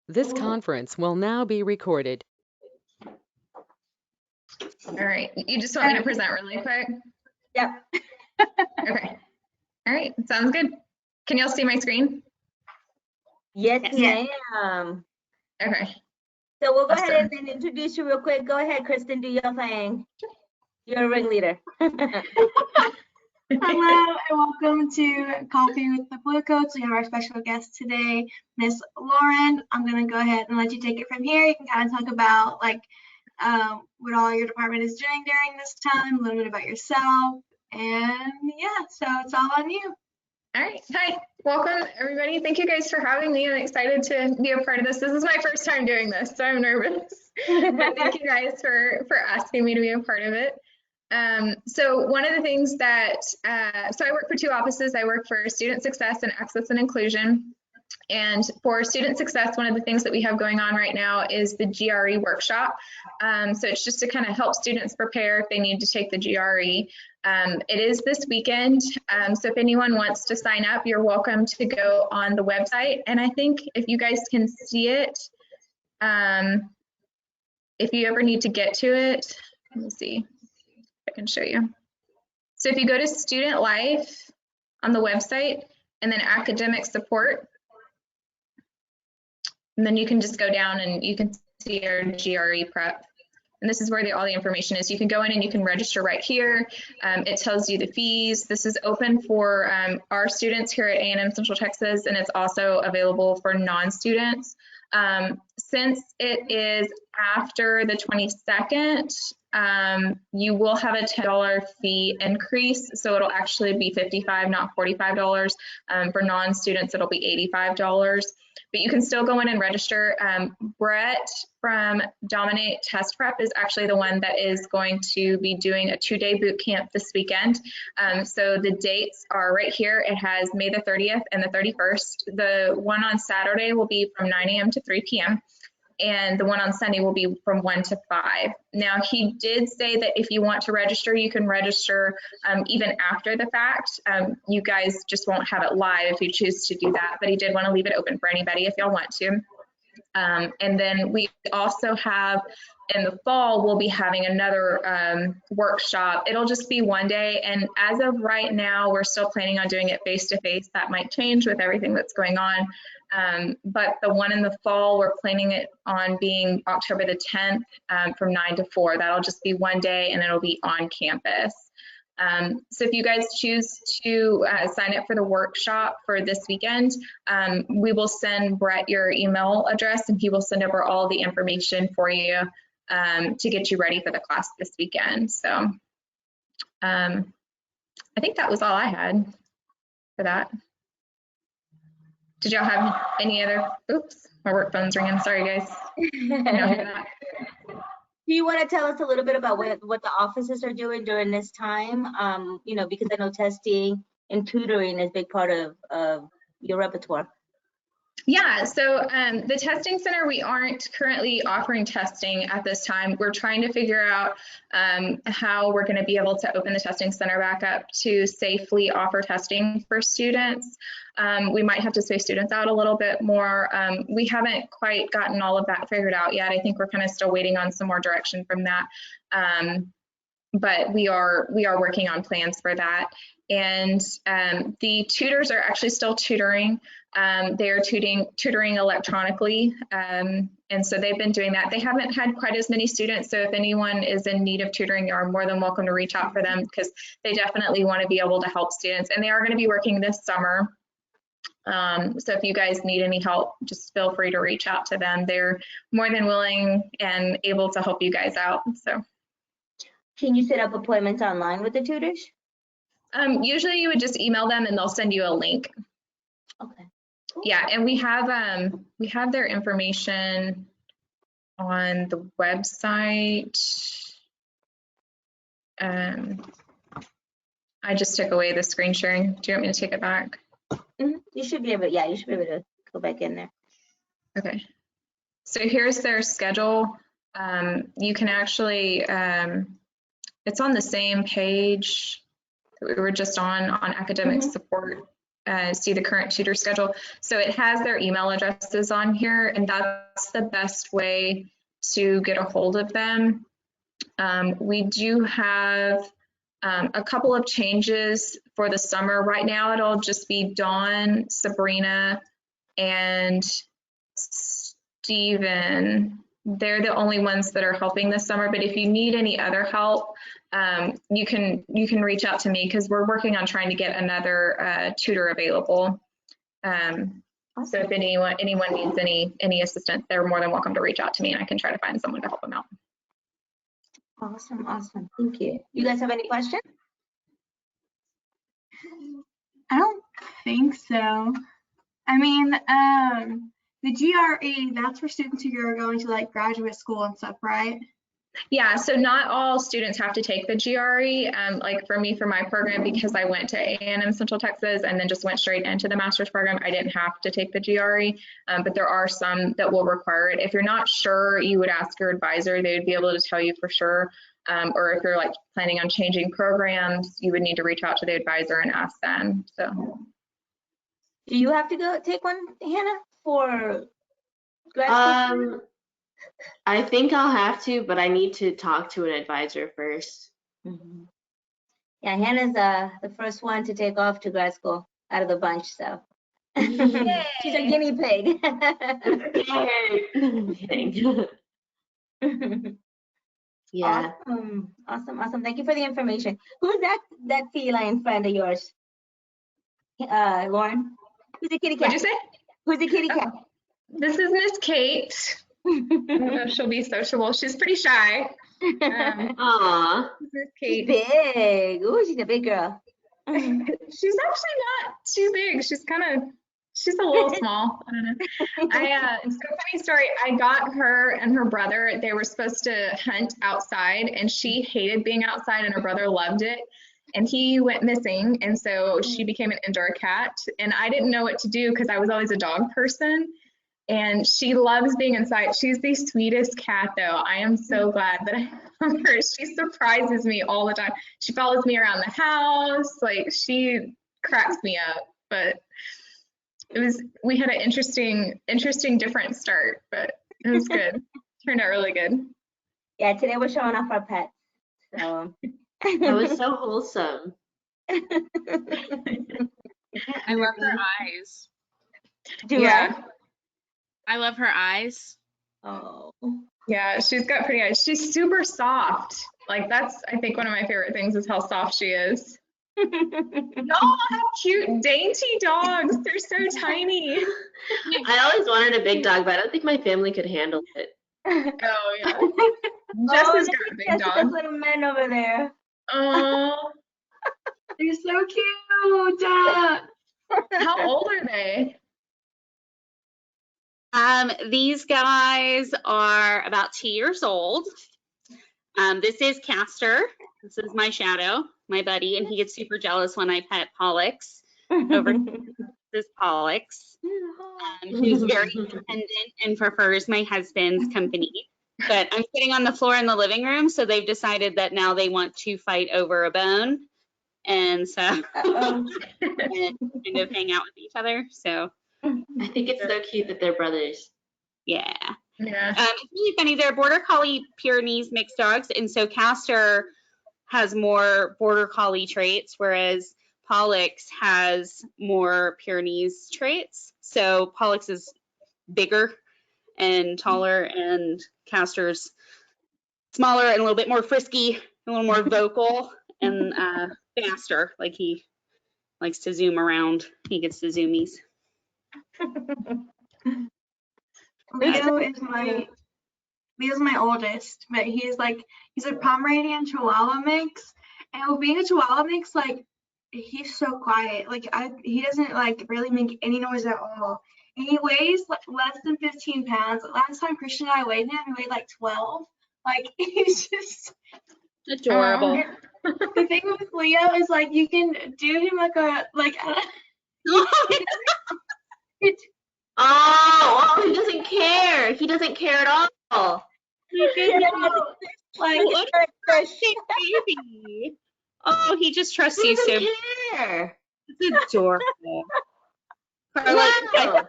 This conference will now be recorded. All right, you just want me to present really quick? Yep. Okay. All right, sounds good. Can y'all see my screen? Yes, Yes. ma'am. Okay. So we'll go Awesome. ahead and introduce you real quick. Go ahead, Kristen, do your thing. You're a ringleader. Hello and welcome to Coffee with the Blue Coats. We have our special guest today, Miss Lauren. I'm going to go ahead and let you take it from here. You can kind of talk about what all your department is doing during this time, a little bit about yourself, and yeah, so it's all on you. All right. Hi. Welcome, everybody. Thank you guys for having me. I'm excited to be a part of this. This is my first time doing this, so I'm nervous. But thank you guys for asking me to be a part of it. So one of the things that, so I work for two offices. I work for Student Success and Access and Inclusion. And for Student Success, one of the things that we have going on right now is the GRE workshop. So it's just to kind of help students prepare if they need to take the GRE. It is this weekend, so if anyone wants to sign up, you're welcome to go on the website. And I think if you guys can see it, if you ever need to get to it, let me see if I can show you. So if you go to Student Life on the website and then Academic Support, and then you can just go down and you can see your GRE prep. And this is where all the information is. You can go in and you can register right here. It tells you the fees. This is open for our students here at A&M Central Texas, and it's also available for non-students. Since it is after the 22nd, you will have a $10 fee increase. So it'll actually be $55, not $45. For non-students, it'll be $85. But you can still go in and register. Brett from Dominate Test Prep is actually the one that is going to be doing a 2-day boot camp this weekend. So the dates are right here. It has May the 30th and the 31st. The one on Saturday will be from 9 a.m. to 3 p.m. and the one on Sunday will be from 1 to 5. Now, he did say that if you want to register, you can register even after the fact. You guys just won't have it live if you choose to do that, but he did want to leave it open for anybody if y'all want to. And then we also have, in the fall, we'll be having another workshop. It'll just be one day, and as of right now, we're still planning on doing it face-to-face. That might change with everything that's going on. But the one in the fall, we're planning it on being October the 10th from 9 to 4. That'll just be one day and it'll be on campus. So if you guys choose to sign up for the workshop for this weekend, we will send Brett your email address and he will send over all the information for you to get you ready for the class this weekend. So I think that was all I had for that. Did y'all have any other, oops, my work phone's ringing, sorry guys. Do you want to tell us a little bit about what the offices are doing during this time? You know, because I know testing and tutoring is a big part of your repertoire. Yeah, so the testing center, we aren't currently offering testing at this time. We're trying to figure out how we're going to be able to open the testing center back up to safely offer testing for students. We might have to space students out a little bit more. We haven't quite gotten all of that figured out yet. I think we're kind of still waiting on some more direction from that. But we are working on plans for that. And the tutors are actually still tutoring. They are tutoring electronically. And so they've been doing that. They haven't had quite as many students. So if anyone is in need of tutoring, you are more than welcome to reach out for them because they definitely want to be able to help students. And they are going to be working this summer. So if you guys need any help, just feel free to reach out to them. They're more than willing and able to help you guys out. So. Can you set up appointments online with the tutors? Usually you would just email them and they'll send you a link. Okay. Yeah, and we have their information on the website. I just took away the screen sharing. Do you want me to take it back? Mm-hmm. You should be able, yeah, you should be able to go back in there. Okay. So here's their schedule. You can actually, it's on the same page that we were just on academic support. see the current tutor schedule. So it has their email addresses on here, and that's the best way to get a hold of them. We do have a couple of changes for the summer. Right now, it'll just be Dawn, Sabrina, and Steven. They're the only ones that are helping this summer, but if you need any other help, you can reach out to me because we're working on trying to get another tutor available. So if anyone needs any assistance, they're more than welcome to reach out to me, and I can try to find someone to help them out. Awesome, awesome. Thank you. You guys have any questions? I don't think so. I mean, the GRE, that's for students who are going to like graduate school and stuff, right? Yeah, so not all students have to take the GRE. Like for me, for my program, because I went to A&M Central Texas and then just went straight into the master's program, I didn't have to take the GRE, but there are some that will require it. If you're not sure, you would ask your advisor. They would be able to tell you for sure. Or if you're like planning on changing programs, you would need to reach out to the advisor and ask them. So, Do you have to go take one, Hannah, for grad school? I think I'll have to, but I need to talk to an advisor first. Mm-hmm. Yeah, Hannah's the first one to take off to grad school out of the bunch, so she's a guinea pig. Yeah. Awesome. Thank you for the information. Who's that feline friend of yours, Lauren? Who's the kitty cat? what'd you say? Who's the kitty cat? This is Miss Kate. I don't know if she'll be sociable. She's pretty shy. Aw. Miss She's Kate. big. Ooh, she's a big girl. She's actually not too big. She's a little small. I don't know. So funny story. I got her and her brother. They were supposed to hunt outside, and she hated being outside, and her brother loved it. And he went missing, and so she became an indoor cat. And I didn't know what to do because I was always a dog person. And she loves being inside. She's the sweetest cat, though. I am so glad that I have her. She surprises me all the time. She follows me around the house. Like, she cracks me up. But we had an interesting, different start, but it was good. Turned out really good. Yeah, today we're showing off our pets. So That was so wholesome. I love her eyes. Yeah. I love her eyes. Oh. Yeah, she's got pretty eyes. She's super soft. Like, that's, I think, one of my favorite things is how soft she is. Y'all have cute, dainty dogs. They're so tiny. I always wanted a big dog, but I don't think my family could handle it. Oh, yeah. Jess has got a big dog. Those little men over there. Oh, They're so cute. how old are they? These guys are about 2 years old. This is Castor. This is my shadow, my buddy, and he gets super jealous when I pet Pollux. Over this Pollux. He's very independent and prefers my husband's company. But I'm sitting on the floor in the living room, so they've decided that now they want to fight over a bone. And so and kind of hang out with each other. So I think it's so cute that they're brothers. Yeah. It's really funny. They're Border Collie Pyrenees mixed dogs, and so Castor has more Border Collie traits, whereas Pollux has more Pyrenees traits. So Pollux is bigger and taller, and Castor's smaller and a little bit more frisky, a little more vocal, and faster. Like, he likes to zoom around. He gets the zoomies. Leo's my oldest, but he's a Pomeranian Chihuahua mix. And with being a Chihuahua mix, like, he's so quiet. Like, he doesn't like really make any noise at all. And he weighs like less than 15 pounds. Last time Christian and I weighed him, he weighed like 12. Like, he's just Adorable. The thing with Leo is, like, you can do him Oh, he doesn't care. He doesn't care at all. like, Baby. Oh, he just trusts you so. He doesn't care. It's adorable. Carla, Wow.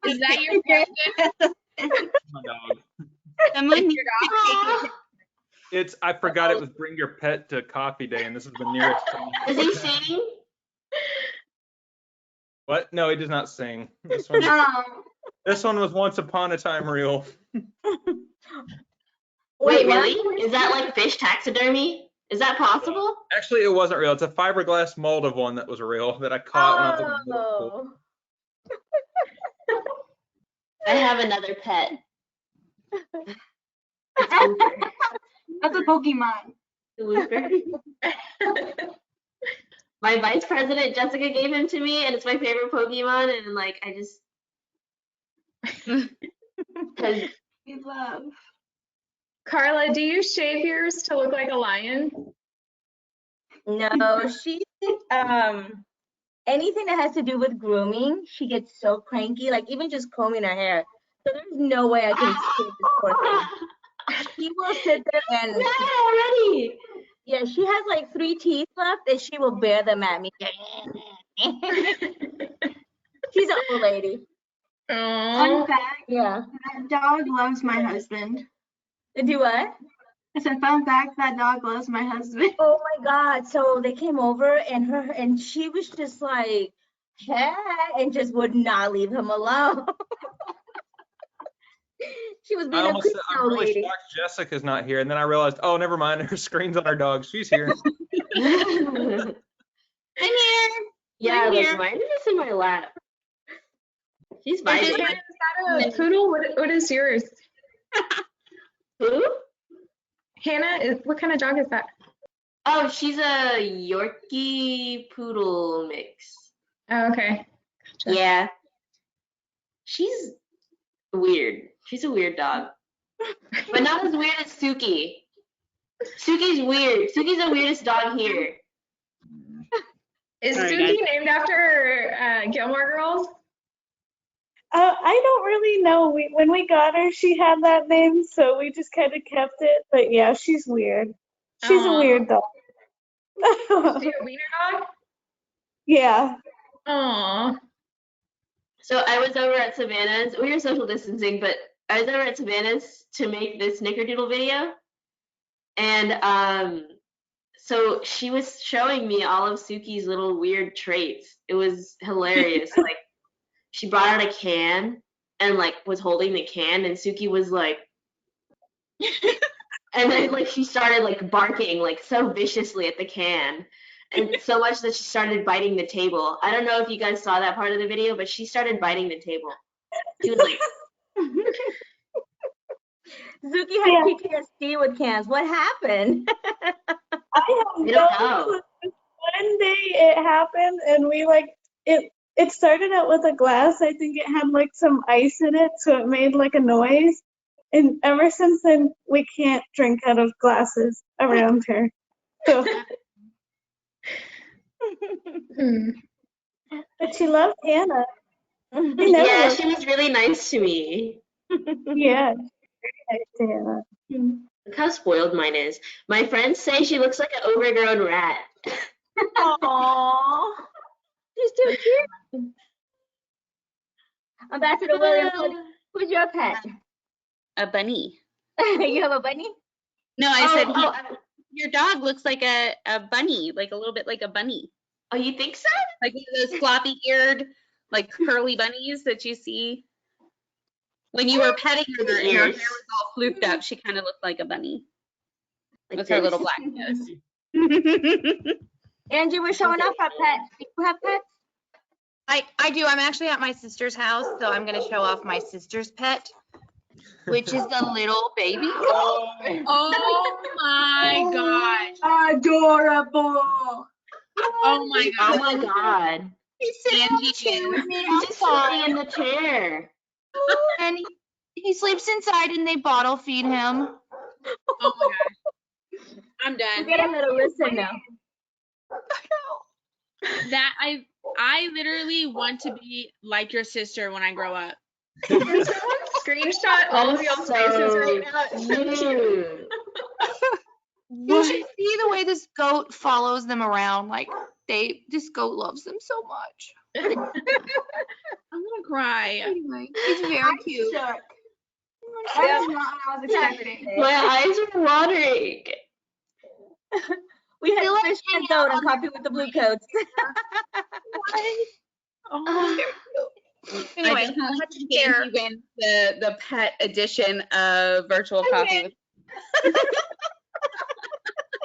is that your present? My dog. Someone Your dog? I forgot it was bring your pet to coffee day, and this is the nearest thing. Does he sing? What? No, he does not sing. This one was once upon a time real. Wait, what? really? Is that like fish taxidermy? Is that possible? Actually, it wasn't real. It's a fiberglass mold of one that was real that I caught when I was in middle school. Oh. I have another pet. That's a Pokemon. Looper. My vice president Jessica gave him to me, and it's my favorite Pokemon. And like, I just because We love. Carla, do you shave yours to look like a lion? No, she anything that has to do with grooming, she gets so cranky, like even just combing her hair. So there's no way I can save this poor thing. She will sit there and already. yeah, she has like 3 teeth left and she will bear them at me. She's an old lady. Fun Oh, fact, Yeah. that dog loves my husband. Do what? I said, fun fact, that dog loves my husband. Oh my God. So they came over and she was just like, hey, and just would not leave him alone. She was I being a almost creepy said, I'm old really lady. shocked Jessica's not here, and then I realized, oh, never mind. Her screen's on her dog. She's here. I'm here. Yeah, I'm like here. mine is in my lap. She's is vibing. that a poodle? What is yours? Who? Hannah, what kind of dog is that? Oh, she's a Yorkie poodle mix. Oh, okay. Gotcha. Yeah. She's weird. She's a weird dog. But not as weird as Suki. Suki's weird. Suki's the weirdest dog here. Is Sorry, Suki named after Gilmore Girls? I don't really know. When we got her, she had that name, so we just kind of kept it. But yeah, she's weird. She's a Aw. weird dog. Is she a wiener dog? Yeah. Aw. So I was over at Savannah's. We were social distancing, but I was over at Savannah's to make this Snickerdoodle video. And so she was showing me all of Suki's little weird traits. It was hilarious. Like she brought out a can and like was holding the can, and Suki was like, and then like she started like barking like so viciously at the can. And so much that she started biting the table. I don't know if you guys saw that part of the video, but she started biting the table. She was like, Zuki had PTSD with cans. What happened? I have I no don't know. clue. One day it happened, and we like it. It started out with a glass. I think it had like some ice in it, so it made like a noise. And ever since then, we can't drink out of glasses around here. So, Hmm. but she loved Hannah. She never yeah, loved- she was really nice to me. yeah, very nice to Hannah. Look how spoiled mine is. My friends say she looks like an overgrown rat. Aww. She's too cute. Ambassador Williams, who's your pet? A bunny. You have a bunny? No, I said oh, your dog looks like a bunny, like a little bit like a bunny. oh, you think so? Like one of those floppy-eared, like curly bunnies that you see. When you were petting her and her hair was all flooped up, she kind of looked like a bunny Like with her this? little black nose. Angie, we're showing off our pets. Do you have pets? I do. I'm actually at my sister's house, so I'm going to show off my sister's pet, which is the little baby. Oh my gosh. Adorable. Oh my Oh gosh. my god. He's sitting on the Angie chair with me He's just sitting outside, in the chair. and he sleeps inside, and they bottle feed him. Oh my gosh. I'm You done. get a little listen now. That I literally want to be like your sister when I grow up. Screenshot all of y'all's faces right now. Cute. You should see the way this goat follows them around. Like, this goat loves them so much. I'm gonna cry. Anyway, he's very I'm cute. shook. That is not what I was expecting. My eyes are watering. We had Feel like fish and hanging goat out on on Coffee with the Blue Coats. Oh. Anyway, I definitely let's can share. you win the pet edition of Virtual Coffee with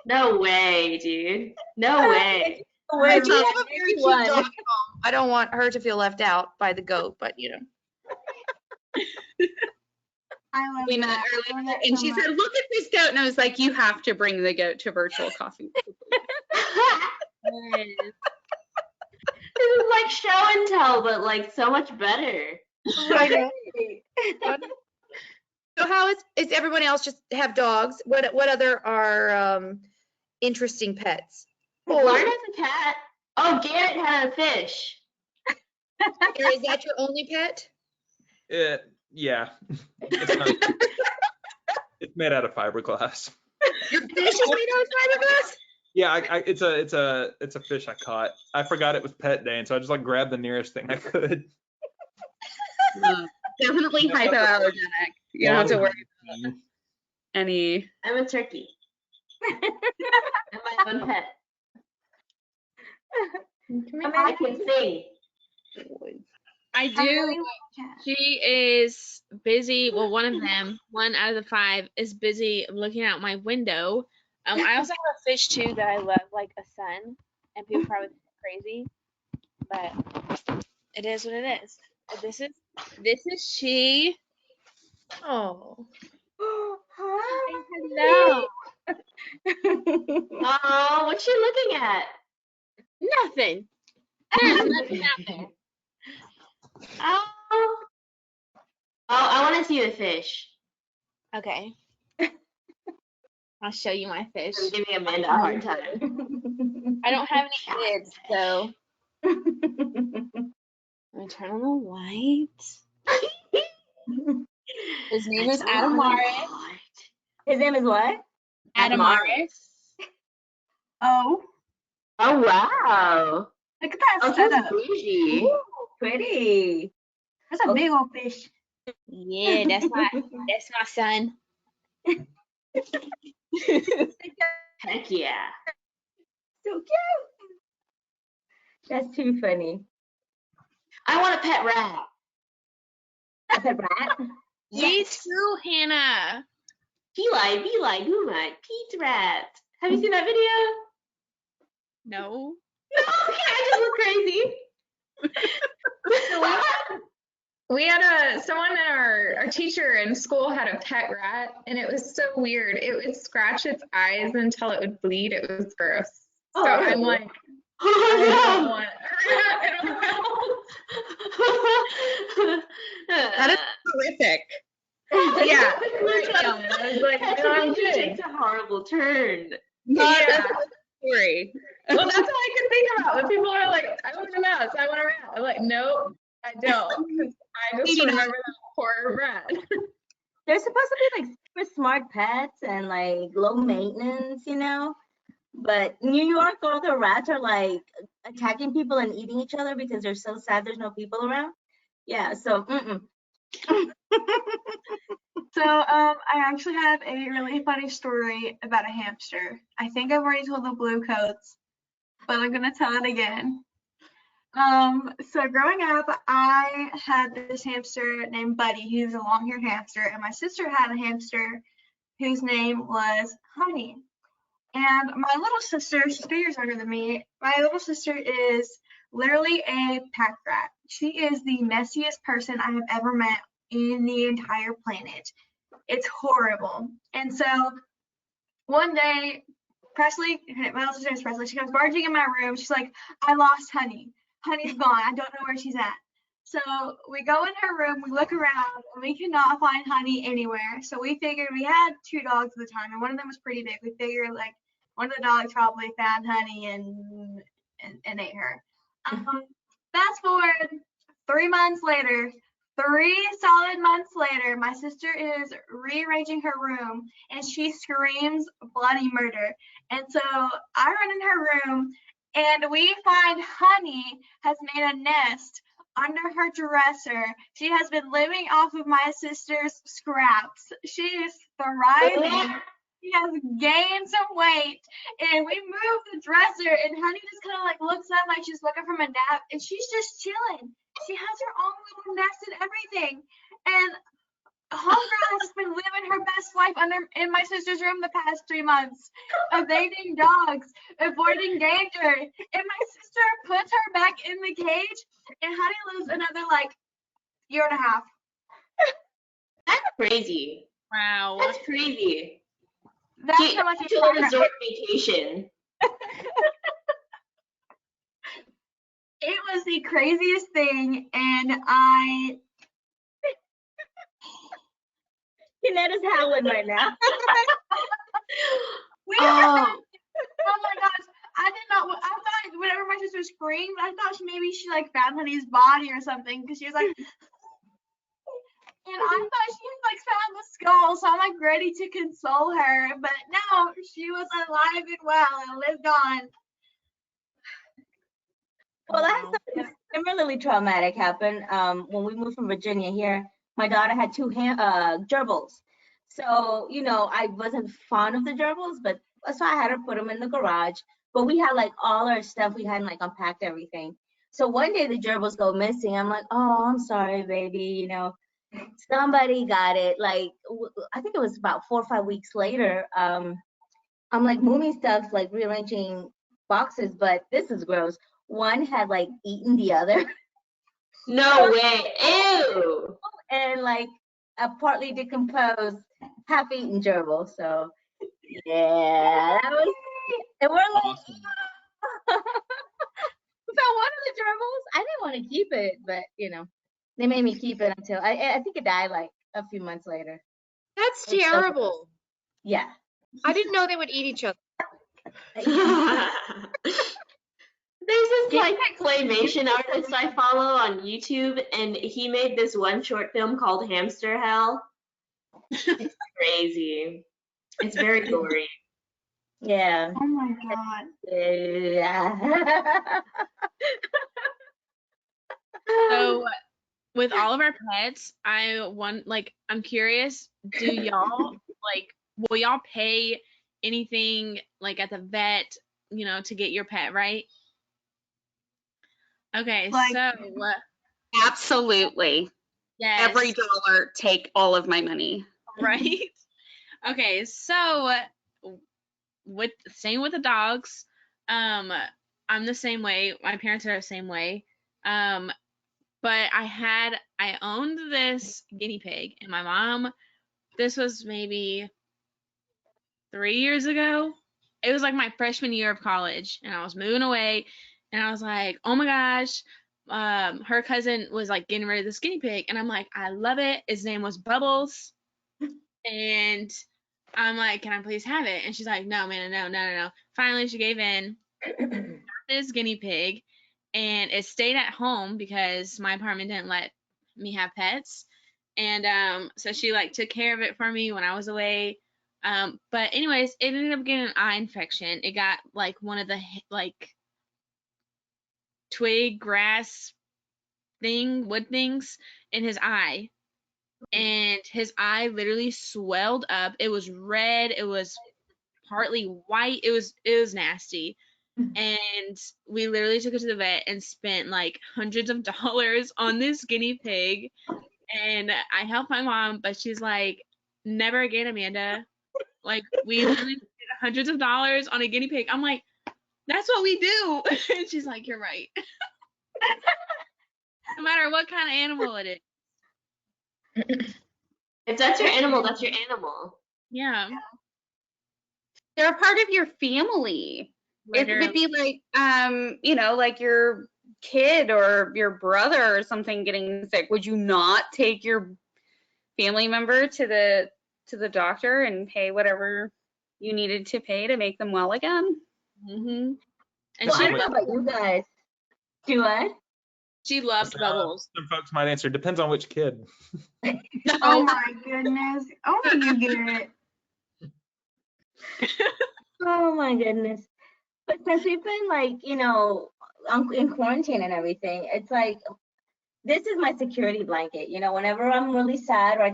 No way, dude. No way. I do Wait, have a very cute dog at home. I don't want her to feel left out by the goat, but you know. I love we met that. I earlier, love that and so she much. said, "Look at this goat," and I was like, "You have to bring the goat to Virtual Coffee." This is like show and tell, but like so much better. So how is everyone else just have dogs? What other are interesting pets? Lauren has a cat. Oh, Garrett had a fish. Is that your only pet? Yeah. It's not, it's made out of fiberglass. Your fish is made out of fiberglass? Yeah, it's a fish I caught. I forgot it was pet day, and so I just like grabbed the nearest thing I could. Definitely hypoallergenic. You don't have to worry about any. I'm a turkey. I'm my own pet. I can sing. I do. She is busy. Well, one of them, one out of the 5, is busy looking out my window. I also have a fish too that I love, like a son, and people probably think I'm crazy, but it is what it is. But this is she. Oh. Hi. Hello. Oh, what's she looking at? Nothing. There's nothing out there. Oh, I want to see the fish. Okay. I'll show you my fish. I'm giving Amanda a hard time. I don't have any kids, so let me turn on the light. His name is Adamaris. His name is what? Adamaris. Oh, Oh wow. look at that Oh, setup. so bougie. Ooh, pretty. That's a big old fish. Yeah, that's my son. Heck yeah. So cute. That's too funny. I want a pet rat. A pet rat? Me too, Hannah. Peli, Guma, Pete rat. Have you seen that video? No. No, I just look crazy. We had someone in our teacher in school had a pet rat, and it was so weird. It would scratch its eyes until it would bleed. It was gross. So I'm like, I don't want That is horrific. Yeah. I was like, no, I'm It good. takes a horrible turn. Not Yeah. a story. Well, that's all I could think about. When people are like, I want a mouse, I want a rat. I'm like, nope, I don't. 'Cause I just remember that poor rat. They're supposed to be like super smart pets and like low maintenance, you know? But New York, all the rats are like attacking people and eating each other because they're so sad there's no people around. Yeah, so So I actually have a really funny story about a hamster. I think I've already told the Blue Coats, but I'm gonna tell it again. So growing up, I had this hamster named Buddy. He was a long-haired hamster, and my sister had a hamster whose name was Honey. And my little sister, she's 3 years younger than me. My little sister is literally a pack rat. She is the messiest person I have ever met in the entire planet. It's horrible. And so one day, Presley, my little sister is Presley, she comes barging in my room. She's like, I lost Honey. Honey's gone. I don't know where she's at. So we go in her room, we look around, and we cannot find Honey anywhere. So we figured, we had 2 dogs at the time, and one of them was pretty big. We figured like one of the dogs probably found Honey and ate her. Fast forward 3 months later, 3 solid months later, my sister is rearranging her room and she screams bloody murder. And so I run in her room and we find Honey has made a nest under her dresser. She has been living off of my sister's scraps. She is thriving. She has gained some weight, and we moved the dresser, and Honey just kind of like looks up like she's looking from a nap, and she's just chilling. She has her own little nest and everything, and Homegirl has been living her best life in my sister's room the past 3 months, evading dogs, avoiding danger. And my sister puts her back in the cage, and Honey lives another like year and a half. That's crazy. Wow. That's crazy. That's how much to a resort vacation. It was the craziest thing, and Janetta's howling right now. Oh my gosh. I thought whenever my sister screamed, I thought maybe she like found Honey's body or something, because she was like, and I thought she had like found the skull, so I'm like ready to console her, but no, she was alive and well and lived on. Well, I had something similarly traumatic happen when we moved from Virginia here. My daughter had two gerbils. So, you know, I wasn't fond of the gerbils, but so I had her put them in the garage. But we had like all our stuff. We hadn't like unpacked everything. So one day the gerbils go missing. I'm like, oh, I'm sorry, baby. You know, somebody got it. Like, I think it was about 4 or 5 weeks later. I'm like moving stuff, like rearranging boxes, but this is gross. One had like eaten the other. No way. Ew. And like a partly decomposed, half-eaten gerbil. So yeah, that was. And we're like, Awesome. so one of the gerbils, I didn't want to keep it, but you know, they made me keep it until I think it died like a few months later. That's It's so terrible. Yeah. I didn't know they would eat each other. There's this like claymation artist I follow on YouTube, and he made this one short film called Hamster Hell. It's crazy. It's very gory. Yeah. Oh my god. Yeah. So with all of our pets, I'm curious, do y'all will y'all pay anything like at the vet, you know, to get your pet, right? Okay, Like- so Absolutely. yes, Every dollar, take all of my money. right? Okay, so same with the dogs. I'm the same way. My parents are the same way. But I owned this guinea pig, and my mom, this was maybe 3 years ago. It was like my freshman year of college, and I was moving away, and I was like, oh my gosh, her cousin was like getting rid of this guinea pig, and I'm like, I love it. His name was Bubbles, and I'm like, can I please have it? And she's like, no, man, no. Finally, she gave in. Got this guinea pig, and it stayed at home because my apartment didn't let me have pets. And so she like took care of it for me when I was away. But anyways, it ended up getting an eye infection. It got like one of the like twig grass wood things in his eye. And his eye literally swelled up. It was red. It was partly white. It was nasty. And we literally took it to the vet and spent like hundreds of dollars on this guinea pig. And I helped my mom, but she's like, never again, Amanda. Like, we literally spent hundreds of dollars on a guinea pig. I'm like, that's what we do. And she's like, you're right. No matter what kind of animal it is. If that's your animal, that's your animal. Yeah. They're a part of your family. It would be like, you know, like your kid or your brother or something getting sick. Would you not take your family member to the doctor and pay whatever you needed to pay to make them well again? Mm-hmm. And So I don't know about you guys. Do what? She loved Bubbles. Some folks might answer, depends on which kid. Oh my goodness. Only you get it. Oh my goodness. But since we've been like, in quarantine and everything, it's like, this is my security blanket. Whenever I'm really sad, or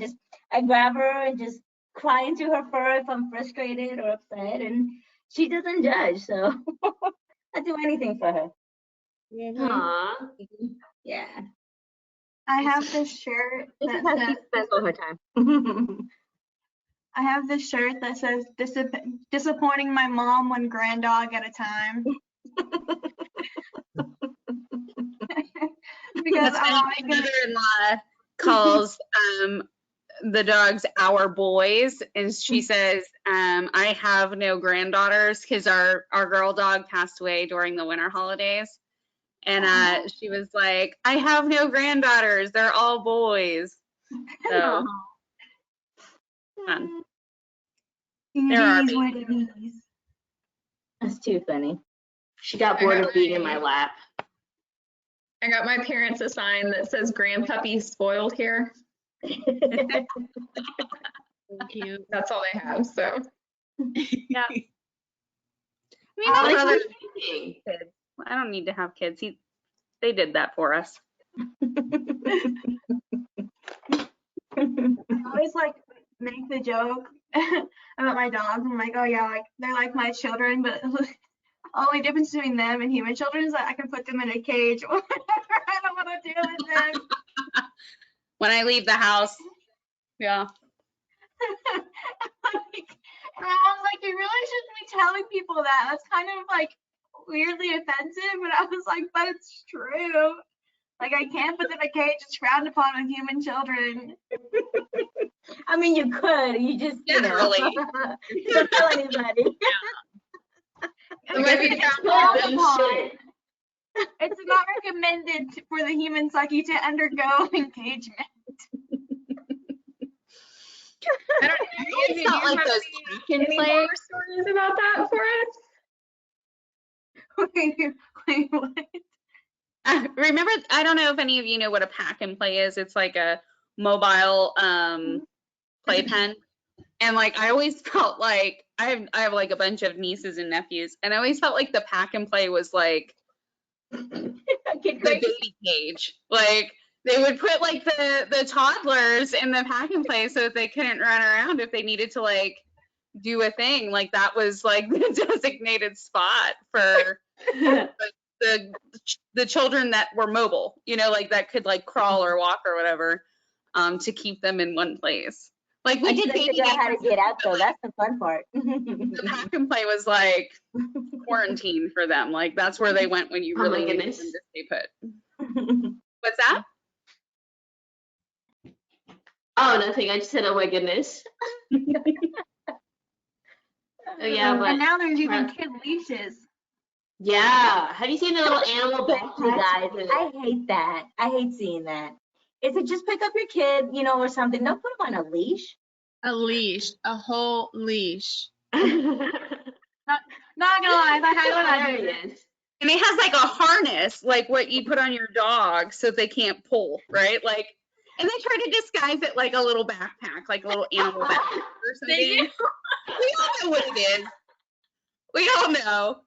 I grab her and just cry into her fur if I'm frustrated or upset, and she doesn't judge. So I do anything for her. Aw. Yeah. I have this shirt This is that how she says, spends all her time. I have this shirt that says disappointing my mom one grand dog at a time. Because That's I'm funny. always My gonna, mother-in-law calls the dogs our boys, and she says, I have no granddaughters because our girl dog passed away during the winter holidays. And she was like, I have no granddaughters. They're all boys. So fun. There are these were these. That's too funny. She got bored of being in my lap. I got my parents a sign that says grandpuppy spoiled here. Cute. That's all they have, so. Yeah. I mean, What my is brother she thinking? kids. I don't need to have kids. They did that for us. I always like make the joke about my dogs. I'm like, oh yeah, like they're like my children, but only difference between them and human children is that I can put them in a cage whenever I don't want to deal with them. When I leave the house. Yeah. And I was like, you really shouldn't be telling people that. That's kind of like weirdly offensive. But I was like, but it's true. Like I can't put them in a cage. It's frowned upon with human children. I mean, you could. You just, Generally. don't tell anybody. It's frowned upon. It's not recommended for the human psyche to undergo engagement. I don't know. It's Did not you like have those any pack and more play. stories about that for us? Wait, what? Remember, I don't know if any of you know what a pack and play is. It's like a mobile playpen. And like I always felt like I have like a bunch of nieces and nephews, and I always felt like the pack and play was like the baby cage. Like they would put like the toddlers in the pack and play so that they couldn't run around if they needed to like do a thing. Like that was like the designated spot for the children that were mobile, like that could like crawl or walk or whatever, to keep them in one place. Like we did figure out how to get out though. That's the fun part. The pack and play was like quarantine for them. Like that's where they went when you Oh my really needed them goodness. to stay put. What's that? Oh, nothing. I just said, oh my goodness. Oh yeah, And but now there's even kid leashes. yeah. Have you seen the little animal You backpacks? guys, I hate that. I hate seeing that. Is it just pick up your kid, or something? Don't put him on a leash. A leash, a whole leash. Not gonna lie, if I had one, I'd use it. Hilarious. And it has like a harness, like what you put on your dog so they can't pull, right? Like, and they try to disguise it like a little backpack, like a little animal backpack or something. They do. We all know what it is. We all know.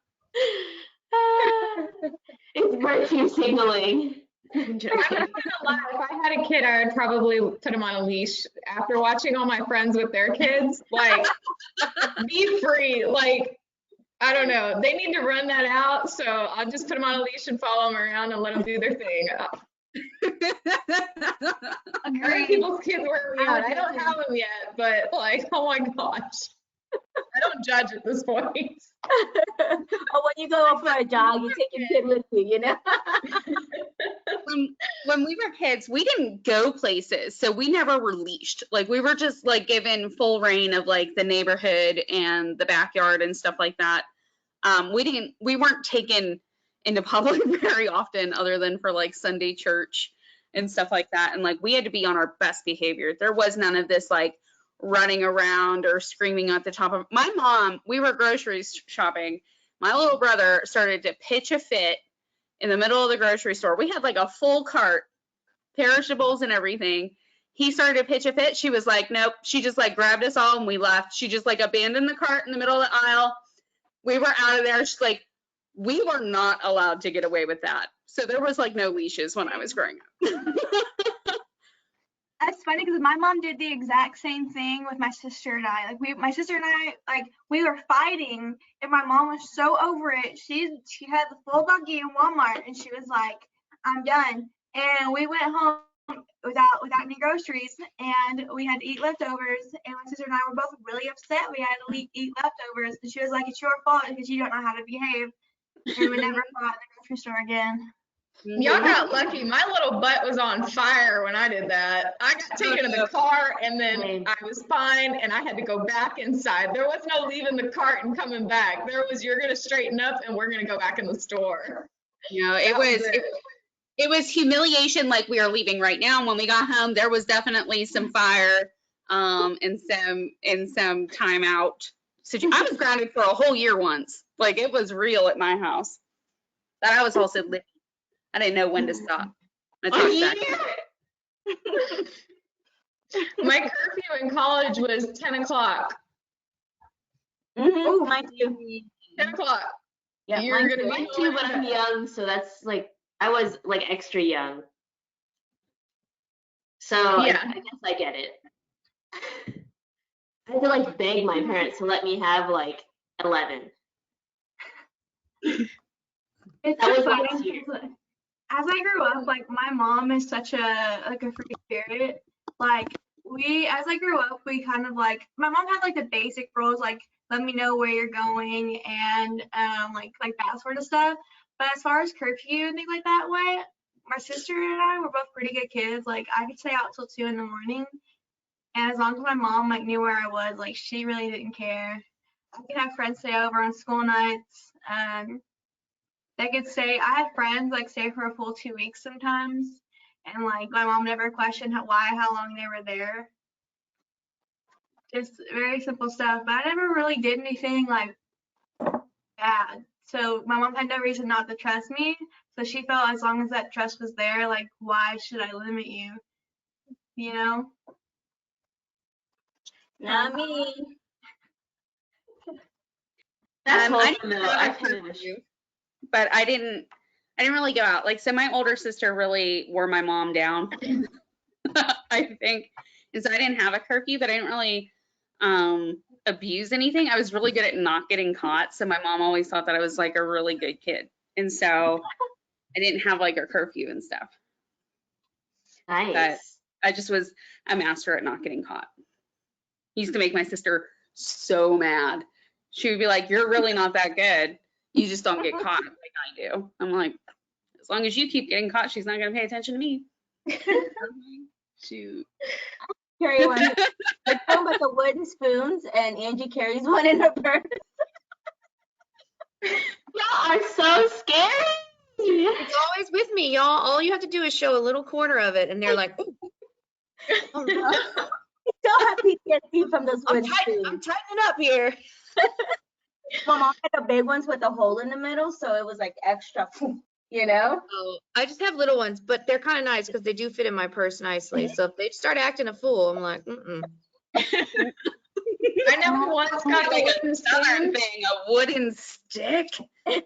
It's virtue signaling. I'm joking. I'm not gonna lie, if I had a kid, I would probably put him on a leash. After watching all my friends with their kids, like, be free. Like, I don't know. They need to run that out, so I'll just put them on a leash and follow them around and let them do their thing. Other Agreed. people's kids wear me out. I don't have them yet, but like, oh my gosh. I don't judge at this point. Or when you go for a jog, you take your kid with you, When we were kids, we didn't go places, so we never were leashed. Like we were just like given full reign of like the neighborhood and the backyard and stuff like that. We weren't taken into public very often, other than for like Sunday church and stuff like that. And like we had to be on our best behavior. There was none of this like running around or screaming at the top of my mom. We were grocery shopping. My little brother started to pitch a fit in the middle of the grocery store. We had like a full cart, perishables and everything. He started to pitch a fit. She was like, nope. She just like grabbed us all and we left. She just like abandoned the cart in the middle of the aisle. We were out of there. She's like, we were not allowed to get away with that. So there was like no leashes when I was growing up. That's funny because my mom did the exact same thing with my sister and I. Like my sister and I, like we were fighting, and my mom was so over it. She had the full doggy in Walmart, and she was like, "I'm done." And we went home without any groceries, and we had to eat leftovers. And my sister and I were both really upset. We had to eat leftovers, and she was like, "It's your fault because you don't know how to behave." And we never fought in the grocery store again. Y'all got lucky. My little butt was on fire when I did that. I got taken in the car and then I was fine and I had to go back inside. There was no leaving the cart and coming back. There was, you're going to straighten up and we're going to go back in the store. You know, it was humiliation like we are leaving right now. And when we got home, there was definitely some fire and some time out. I was grounded for a whole year once. Like it was real at my house. That I was also living. I didn't know when to stop. I talked back. My curfew in college was 10 o'clock. Oh, mine too. 10 o'clock. Yeah, You're mine gonna Mine be too, but I'm young, so that's like, I was like extra young. So Yeah. I guess I get it. I had to like beg my parents to let me have like 11. It's That so was funny last year. because, as I grew up, like my mom is such a free spirit. Like as I grew up, we kind of like, my mom had like the basic rules, like let me know where you're going and like that sort of stuff. But as far as curfew and things like that way, my sister and I were both pretty good kids. Like I could stay out till 2 in the morning. And as long as my mom like knew where I was, like she really didn't care. I could have friends stay over on school nights. They could stay. I had friends like stay for a full 2 weeks sometimes, and like my mom never questioned how long they were there. Just very simple stuff. But I never really did anything like bad. So my mom had no reason not to trust me. So she felt as long as that trust was there, like why should I limit you? You know? Not me. That's I wholesome didn't though. have I a finished. curfew, but I didn't really go out. Like, so my older sister really wore my mom down, I think. And so I didn't have a curfew, but I didn't really abuse anything. I was really good at not getting caught. So my mom always thought that I was like a really good kid. And so I didn't have like a curfew and stuff. Nice. But I just was a master at not getting caught. Used to make my sister so mad. She would be like, "You're really not that good. You just don't get caught like I do." I'm like, as long as you keep getting caught, she's not going to pay attention to me. Shoot. Carry one. I found like the wooden spoons, and Angie carries one in her purse. Y'all are so scary. It's always with me, y'all. All you have to do is show a little corner of it, and they're like, "Ooh." Still have PTSD from those wooden spoons. I'm tightening up here. My mom had the big ones with a hole in the middle, so it was like extra, you know? Oh, I just have little ones, but they're kind of nice because they do fit in my purse nicely. So if they start acting a fool, I'm like, mm-mm. I never once got a Like wooden a southern spoon. thing, a wooden stick. I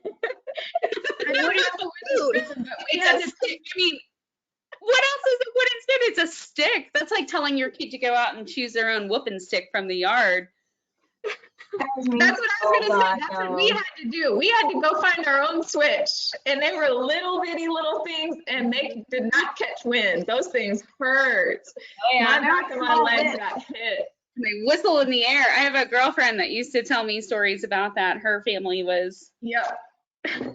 never got the wooden spoon, but we had It's a to stick. I mean, what else is a wooden stick? It's a stick. That's like telling your kid to go out and choose their own whooping stick from the yard. That's what I was gonna say. That's what we had to do. We had to go find our own switch, and they were little bitty little things, and they did not catch wind. Those things hurt. My back and my legs got hit. They whistle in the air. I have a girlfriend that used to tell me stories about that. Her family was Yep.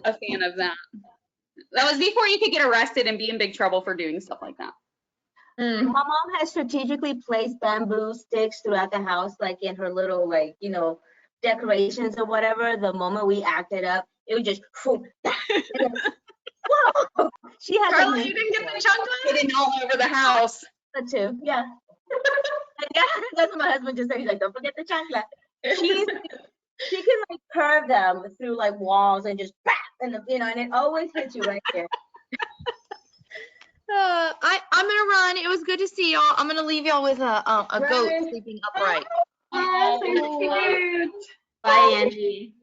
a fan of that. That was before you could get arrested and be in big trouble for doing stuff like that. My mom has strategically placed bamboo sticks throughout the house, like in her little, like, you know, decorations or whatever. The moment we acted up, it would just, whoa. She had Carla, like, you didn't get the chocolate? Hidden all over the house. that too, yeah. Yeah, that's what my husband just said. He's like, don't forget the chocolate. She can like curve them through like walls and just bap, and you know, and it always hits you right there. I'm gonna run. It was good to see y'all. I'm gonna leave y'all with a goat Run. sleeping upright. Oh, Bye, Angie.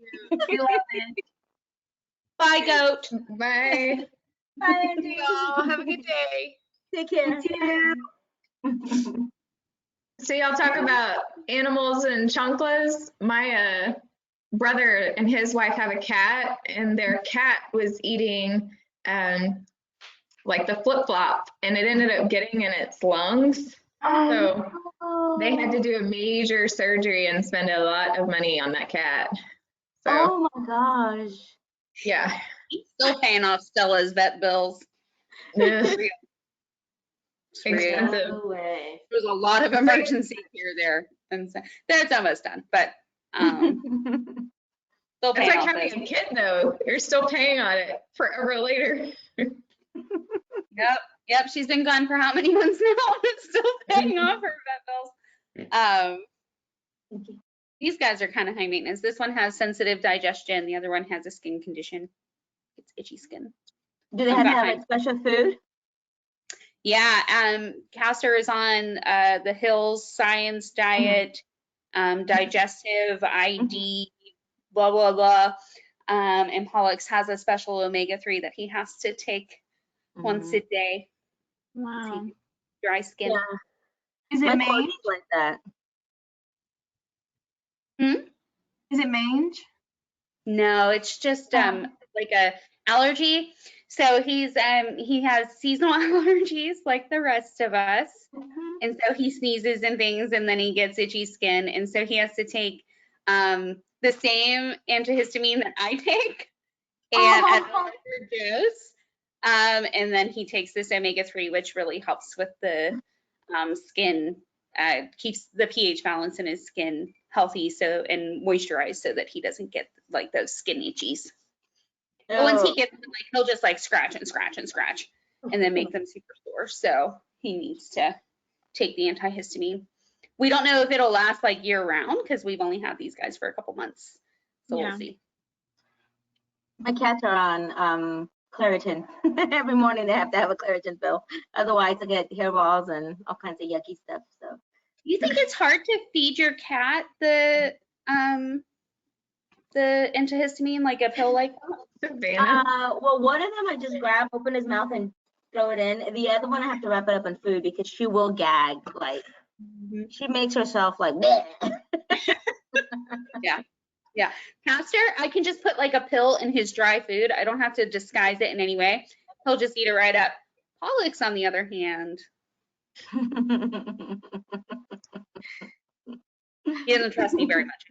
Bye, goat. Bye. Bye, Angie. Y'all have a good day. Take care. So y'all talk about animals and chanclas. My brother and his wife have a cat, and their cat was eating like the flip-flop, and it ended up getting in its lungs. So they had to do a major surgery and spend a lot of money on that cat. So Oh my gosh. yeah. Still paying off Stella's vet bills. Yeah. It's real. Expensive. No way. There's a lot of emergency care there, and so that's almost done. But still It's paying like off having those. a kid though. You're still paying on it forever later. Yep. She's been gone for how many months now? It's still paying off her vet bills. These guys are kind of high maintenance. This one has sensitive digestion. The other one has a skin condition. It's itchy skin. Do they have to have like special food? Yeah, Castor is on the Hills Science diet, digestive ID, blah, blah, blah. And Pollux has a special omega-3 that he has to take once a day. Wow. Dry skin. Yeah. Is it My mange? coach is like that. Is it mange? No, it's just like a allergy. So he has seasonal allergies like the rest of us. And so he sneezes and things, and then he gets itchy skin. And so he has to take the same antihistamine that I take and at a larger dose. And then he takes this omega-3, which really helps with the skin, keeps the pH balance in his skin healthy and moisturized so that he doesn't get like those skin itchies. But once he gets, like, he'll just like scratch and scratch and scratch and then make them super sore. So he needs to take the antihistamine. We don't know if it'll last like year round because we've only had these guys for a couple months. So Yeah. we'll see. My cats are on Claritin. Every morning they have to have a Claritin pill. Otherwise they get hairballs and all kinds of yucky stuff. So Do you think it's hard to feed your cat the antihistamine, like a pill like that? well, one of them I just grab, open his mouth and throw it in. The other one I have to wrap it up in food because she will gag. Like she makes herself like Yeah. Castor, I can just put like a pill in his dry food. I don't have to disguise it in any way. He'll just eat it right up. Pollux, on the other hand, he doesn't trust me very much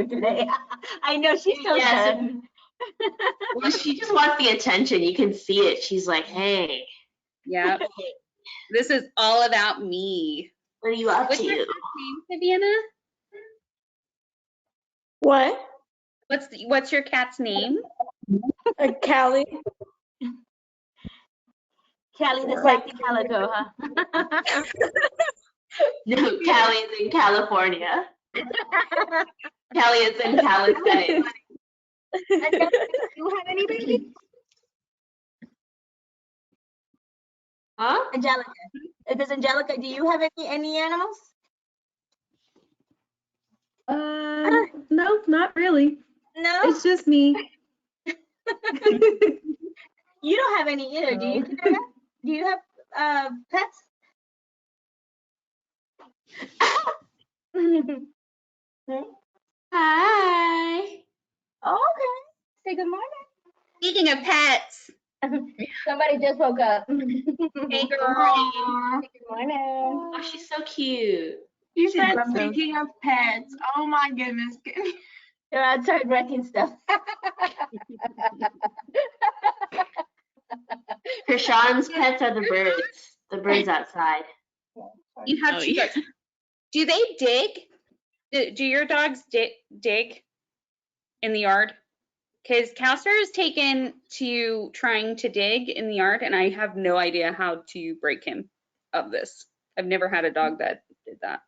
today. I know she's so Yes. good. Well, she just wants the attention. You can see it. She's like, hey, Yeah. This is all about me. what are you up What's your to? cat's name, Savannah? What? What's your cat's name? Callie. Callie the sexy calico, huh? No, Callie is in California. Callie is in calisthenics. Do you have any babies? Huh? Angelica. Does Angelica, do you have any animals? No, not really. No? It's just me. You don't have any either, do you? Kara? Do you have pets? Hi. Oh, okay. Say good morning. Speaking of pets, Somebody just woke up. hey girl. Good morning. Oh, she's so cute. You She's said grumpy. speaking of pets. Oh my goodness. They're outside wrecking stuff. Krishan's pets are the birds. The birds outside. You have Oh, two yeah. dogs. Do they dig? Do your dogs dig in the yard? Because Castor is taken to trying to dig in the yard, and I have no idea how to break him of this. I've never had a dog that did that.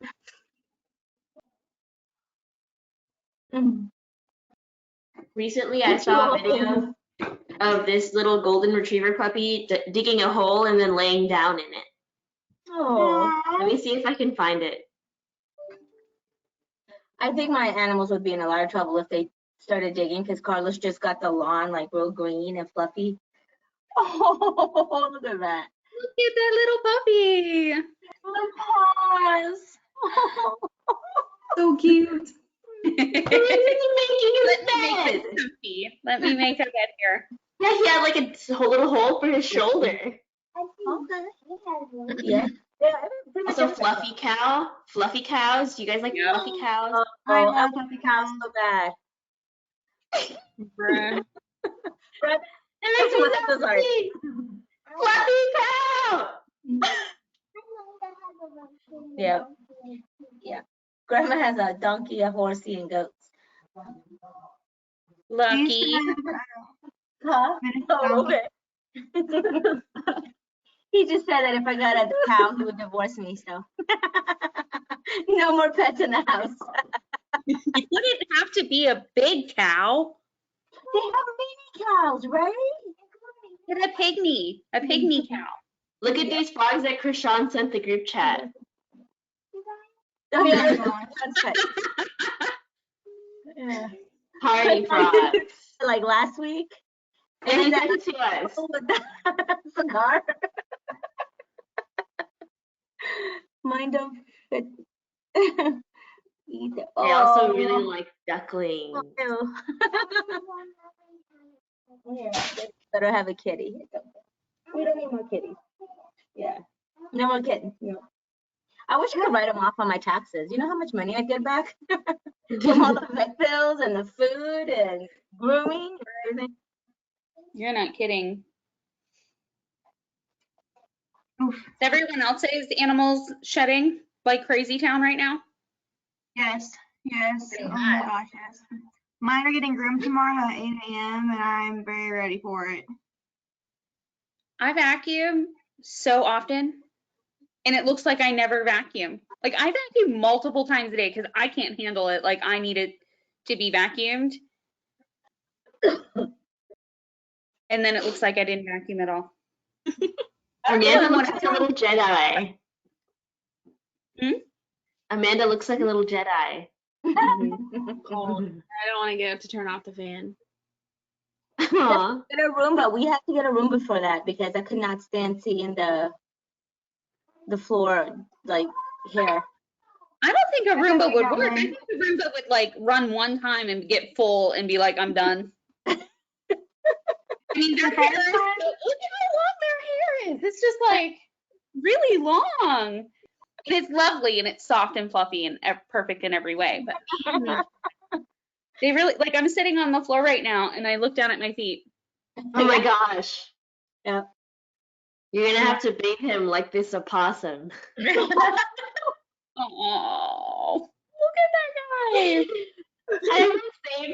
Recently, I saw a video of this little golden retriever puppy digging a hole and then laying down in it. Oh, Let me see if I can find it. I think my animals would be in a lot of trouble if they started digging because Carlos just got the lawn like real green and fluffy. Oh, look at that. Look at that little puppy. Little paws. So cute. Let me make his bed. Comfy. Let me make a bed here. Yeah, he had like a little hole for his shoulder. Okay. Yeah. Yeah, pretty much Also, everything. fluffy cow. Fluffy cows. Do you guys like Yeah. fluffy cows? Oh, I I love want fluffy the cows cows. so bad. Bruh. It makes me I'm so so sorry. happy. Fluffy cow. Yeah. Yeah. Grandma has a donkey, a horsey, and goats. Lucky. Huh? Minnesota. Oh, okay. He just said that if I got a cow, he would divorce me, so. No more pets in the house. You wouldn't have to be a big cow. They have mini cows, right? Get a pygmy cow. Look at these frogs that Krishan sent the group chat. Oh, yeah. gosh. That's right. Yeah. Party frogs. Like last week. And he sent it to us. With the cigar. Mind of it. Eat it. They also Oh. really like ducklings. Ew. Yeah, they better have a kitty. It's okay. We don't need more kitties. Yeah. No more kittens. No. I wish I could write them off on my taxes. You know how much money I'd get back? From all the vet bills and the food and grooming and everything. You're not kidding. Oof. Is everyone else's animals shedding like crazy town right now? Yes, yes. Pretty Oh much. my gosh, yes. Mine are getting groomed tomorrow at 8 a.m. and I'm very ready for it. I vacuum so often and it looks like I never vacuum. Like I vacuum multiple times a day because I can't handle it. Like I need it to be vacuumed. And then it looks like I didn't vacuum at all. Amanda looks like a little Jedi. Hmm? Amanda looks like a little Jedi. Cold. I don't want to get up to turn off the fan. Aw. Get a room, but we have to get a room before that because I could not stand seeing the floor like here. I don't think a Roomba would Yeah, work. I right. think a Roomba would like run one time and get full and be like, I'm done. I mean, their hair is, look at how long their hair is. It's just like really long. And it's lovely and it's soft and fluffy and perfect in every way. But they really, like I'm sitting on the floor right now and I look down at my feet. Oh my gosh. Yep. You're gonna have to bathe him like this opossum. Oh, look at that guy. I have a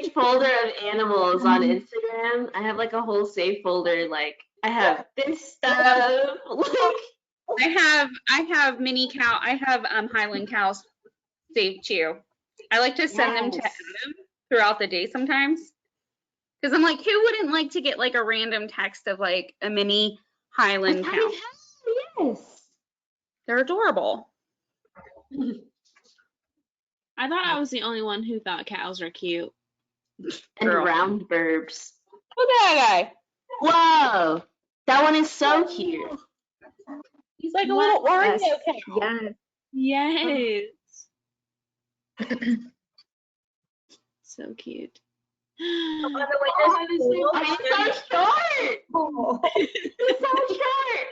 saved folder of animals on Instagram. I have like a whole saved folder. Like I have this stuff. Like, I have mini cow. I have Highland cows saved too. I like to send them to Yes. Adam throughout the day sometimes. Because I'm like, who wouldn't like to get like a random text of like a mini Highland cow? yes. They're adorable. I thought I was the only one who thought cows are cute. And Girl. round burbs. Look at that guy. Whoa. That one is so cute. He's like a little Oreo Yes. cow. Yes. Yes. So cute. On the way to school, Oh, he's so short. He's so short.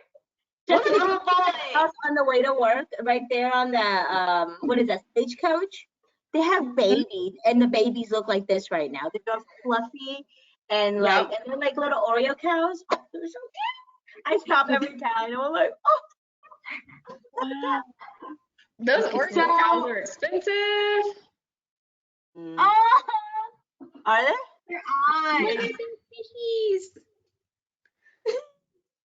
just Look at little boy. us on the way to work, right there on the what is that, stagecoach? They have babies, and the babies look like this right now. They're all fluffy and like, and they're like little Oreo cows. Oh, they're so cute. I stop every time, and I'm like, oh. Wow. Those Oreo cows are expensive. Oh, are they? Your Look eyes. at these fishies.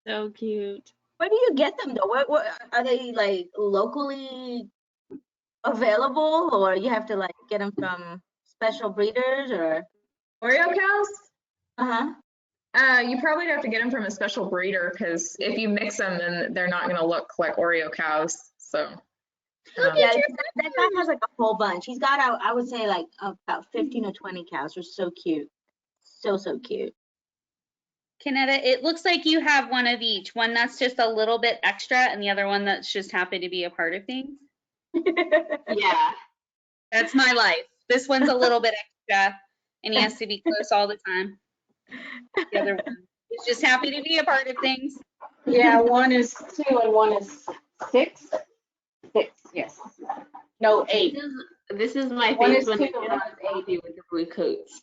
So cute. Where do you get them though? What are they like locally available, or you have to like get them from special breeders, or? Oreo cows? Uh-huh. You probably have to get them from a special breeder because if you mix them, then they're not going to look like Oreo cows. So Look Yeah, at your that guy has like a whole bunch. He's got, I would say like about 15 or 20 cows. They're so cute. So cute. Kanetta, it looks like you have one of each. One that's just a little bit extra and the other one that's just happy to be a part of things. Yeah. That's my life. This one's a little bit extra and he has to be close all the time. The other one is just happy to be a part of things. Yeah, one is 2 and one is 6. 6, yes. No, 8. This is my One face is when two I and get one on is TV with the blue coats.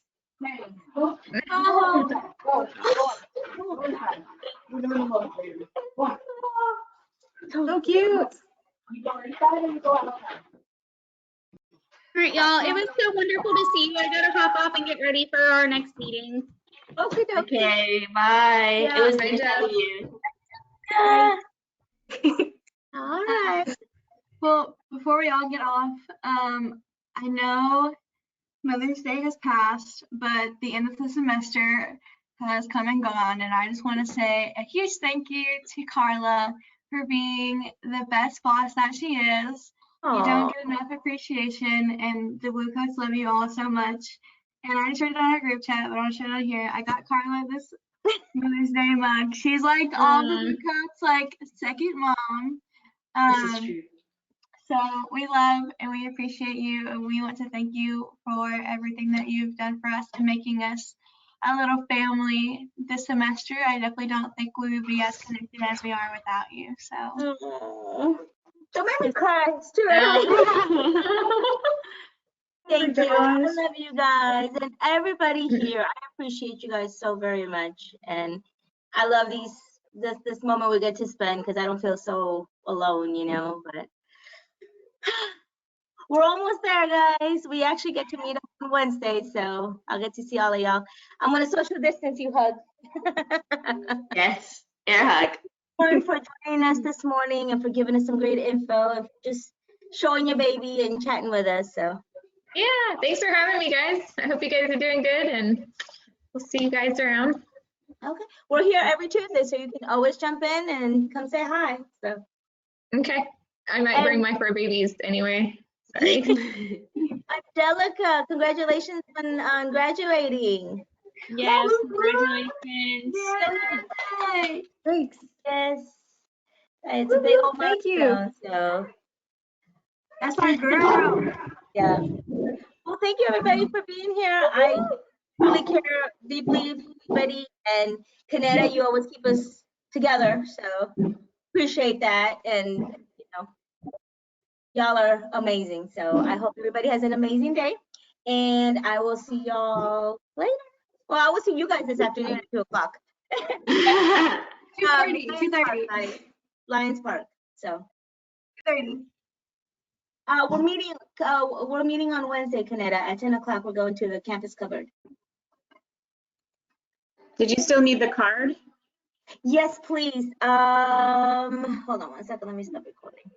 So cute. All right, y'all. It was so wonderful to see you. I gotta hop off and get ready for our next meeting. Okay, Okay, bye. Yeah, It was bye, nice Jeff. having you. All right. Well, before we all get off, I know Mother's Day has passed, but the end of the semester has come and gone, and I just want to say a huge thank you to Carla for being the best boss that she is. You don't get enough appreciation, and the Blue Coats love you all so much. And I shared it on our group chat, but I want to share it on here. I got Carla this Mother's Day mug. She's like all the Blue Coats, like second mom. This is true. So we love and we appreciate you, and we want to thank you for everything that you've done for us and making us a little family this semester. I definitely don't think we would be as connected as we are without you. So Don't make me cry. It's too early. Thank you. I love you guys and everybody here. I appreciate you guys so very much, and I love this moment we get to spend because I don't feel so alone, you know. But we're almost there, guys. We actually get to meet up on Wednesday, so I'll get to see all of y'all. I'm gonna social distance you, hug. Yes, air hug. For joining us this morning and for giving us some great info and just showing your baby and chatting with us. So Yeah, thanks for having me, guys. I hope you guys are doing good, and we'll see you guys around. okay, we're here every Tuesday, so you can always jump in and come say hi. So Okay, I might bring my fur babies anyway. Sorry. Angelica, congratulations on graduating. Yes, congratulations. Yay. Thanks. Yes. It's a big old milestone, so that's my girl. yeah. Well, thank you everybody for being here. I really care deeply for everybody, and Kanetta, you always keep us together, so appreciate that. And you know, y'all are amazing. So I hope everybody has an amazing day, and I will see y'all later. Well, I will see you guys this afternoon at 2 o'clock. 2:30. Lions Park. So 2:30. we're meeting on Wednesday, Kanetta, at 10 o'clock. We're going to the campus cupboard. Did you still need the card? Yes, please. Hold on one second. Let me stop recording.